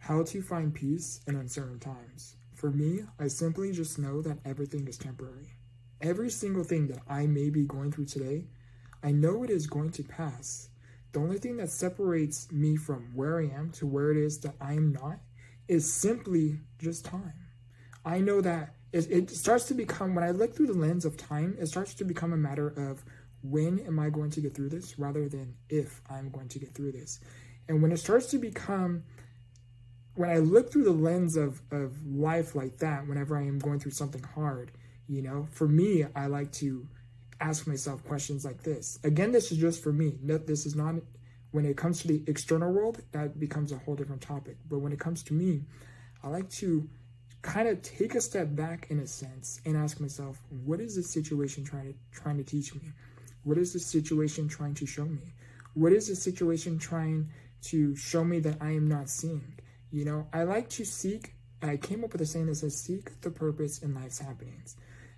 How to find peace in uncertain times. For me, I simply just know that everything is temporary. Every single thing that I may be going through today, I know it is going to pass. The only thing that separates me from where I am to where it is that I am not is simply just time. I know that it starts to become, when I look through the lens of time, it starts to become a matter of when am I going to get through this rather than if I'm going to get through this. And when it starts to become, when I look through the lens of life like that, whenever I am going through something hard, you know, for me, I like to ask myself questions like this. Again, this is just for me. This is not, when it comes to the external world, that becomes a whole different topic. But when it comes to me, I like to kind of take a step back in a sense and ask myself, what is this situation trying to teach me? What is this situation trying to show me? What is this situation trying to show me that I am not seeing? You know, I like to seek, I came up with a saying that says, seek the purpose in life's happenings.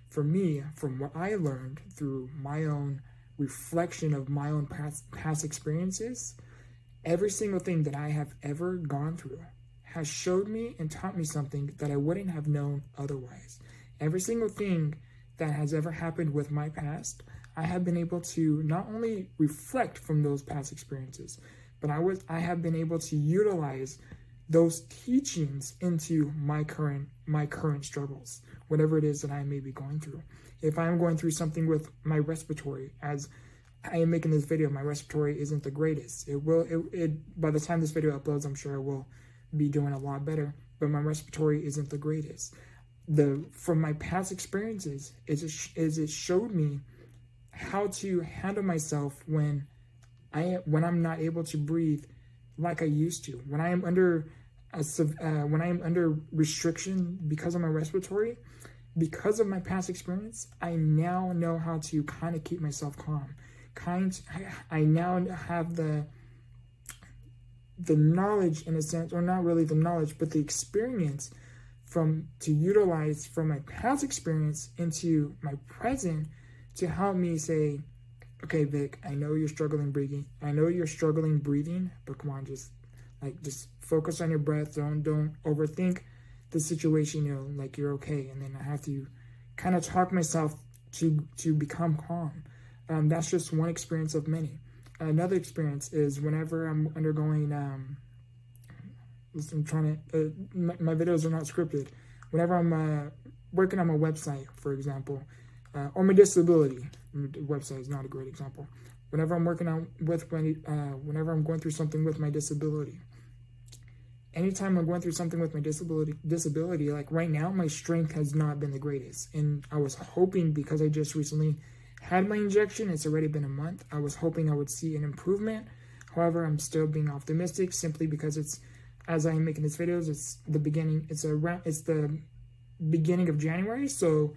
For me, from what I learned through my own reflection of my own past experiences, every single thing that I have ever gone through has showed me and taught me something that I wouldn't have known otherwise. Every single thing that has ever happened with my past, I have been able to not only reflect from those past experiences, but I have been able to utilize those teachings into my current struggles, whatever it is that I may be going through. If I'm going through something with my respiratory, as I am making this video, my respiratory isn't the greatest. By the time this video uploads, I'm sure I will be doing a lot better, but my respiratory isn't the greatest. From my past experiences, it showed me how to handle myself when I'm not able to breathe like I used to. When I am under restriction because of my respiratory, because of my past experience, I now know how to kind of keep myself calm. I now have the knowledge, in a sense, or not really the knowledge, but the experience to utilize from my past experience into my present to help me say, okay, Vic, I know you're struggling breathing. But come on, just focus on your breath. Don't overthink the situation. You know, like you're okay. And then I have to kind of talk myself to become calm. That's just one experience of many. Another experience is whenever I'm undergoing. My videos are not scripted. Whenever I'm working on my website, for example, or my disability. Website is not a great example. Whenever I'm working on whenever I'm going through something with my disability, anytime I'm going through something with my disability, like right now, my strength has not been the greatest. And I was hoping, because I just recently had my injection, it's already been a month, I was hoping I would see an improvement. However, I'm still being optimistic simply because as I'm making these videos, it's the beginning of January. So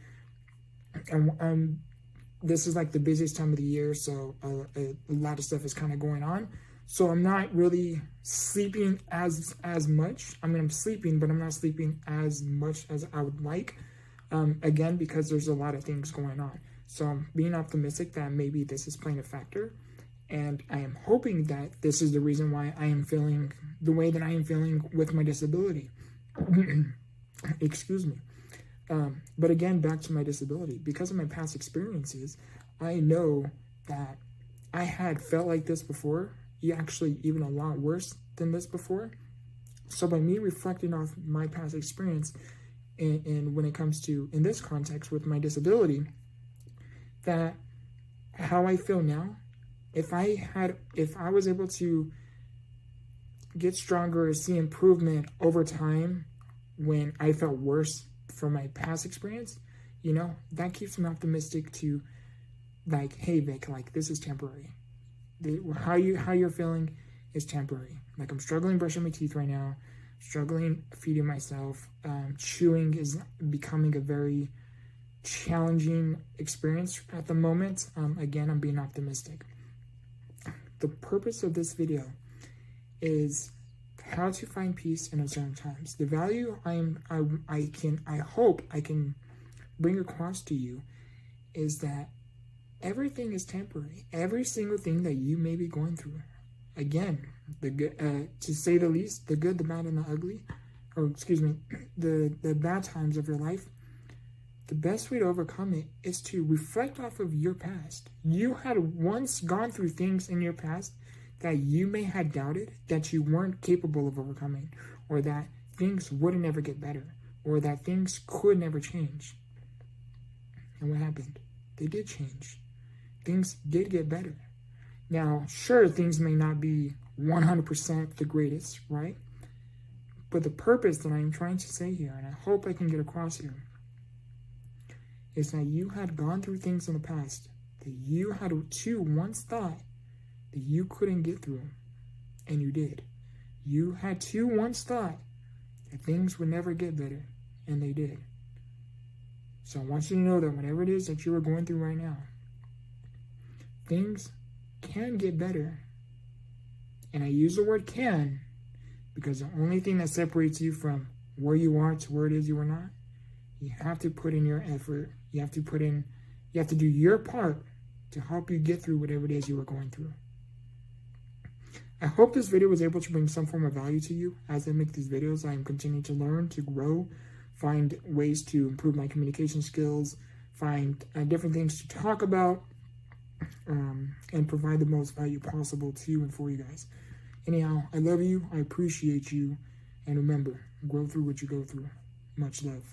this is like the busiest time of the year, so a lot of stuff is kind of going on. So I'm not really sleeping as much. I mean, I'm sleeping, but I'm not sleeping as much as I would like. Again, because there's a lot of things going on. So I'm being optimistic that maybe this is playing a factor. And I am hoping that this is the reason why I am feeling the way that I am feeling with my disability. Excuse me. But again, back to my disability. Because of my past experiences, I know that I had felt like this before, actually even a lot worse than this before. So by me reflecting off my past experience, and when it comes to, in this context with my disability, that how I feel now, if I was able to get stronger, see improvement over time when I felt worse from my past experience, you know, that keeps me optimistic to, like, hey Vic, like, this is temporary. How you're feeling is temporary. Like, I'm struggling brushing my teeth right now, struggling feeding myself. Chewing is becoming a very challenging experience at the moment. Again, I'm being optimistic. The purpose of this video is how to find peace in uncertain times. The value I hope I can bring across to you is that everything is temporary. Every single thing that you may be going through. Again, the good, to say the least, the good, the bad, and the ugly, or excuse me, the bad times of your life. The best way to overcome it is to reflect off of your past. You had once gone through things in your past that you may have doubted that you weren't capable of overcoming, or that things wouldn't ever get better, or that things could never change. And what happened? They did change. Things did get better. Now, sure, things may not be 100% the greatest, right? But the purpose that I'm trying to say here, and I hope I can get across here, is that you had gone through things in the past that you had once thought that you couldn't get through, and you did. You had once thought that things would never get better, and they did. So I want you to know that whatever it is that you are going through right now, things can get better. And I use the word can because the only thing that separates you from where you are to where it is you are not, you have to put in your effort. You have to do your part to help you get through whatever it is you are going through. I hope this video was able to bring some form of value to you. As I make these videos, I am continuing to learn, to grow, find ways to improve my communication skills, find different things to talk about, and provide the most value possible to you and for you guys. Anyhow, I love you, I appreciate you, and remember, grow through what you go through. Much love.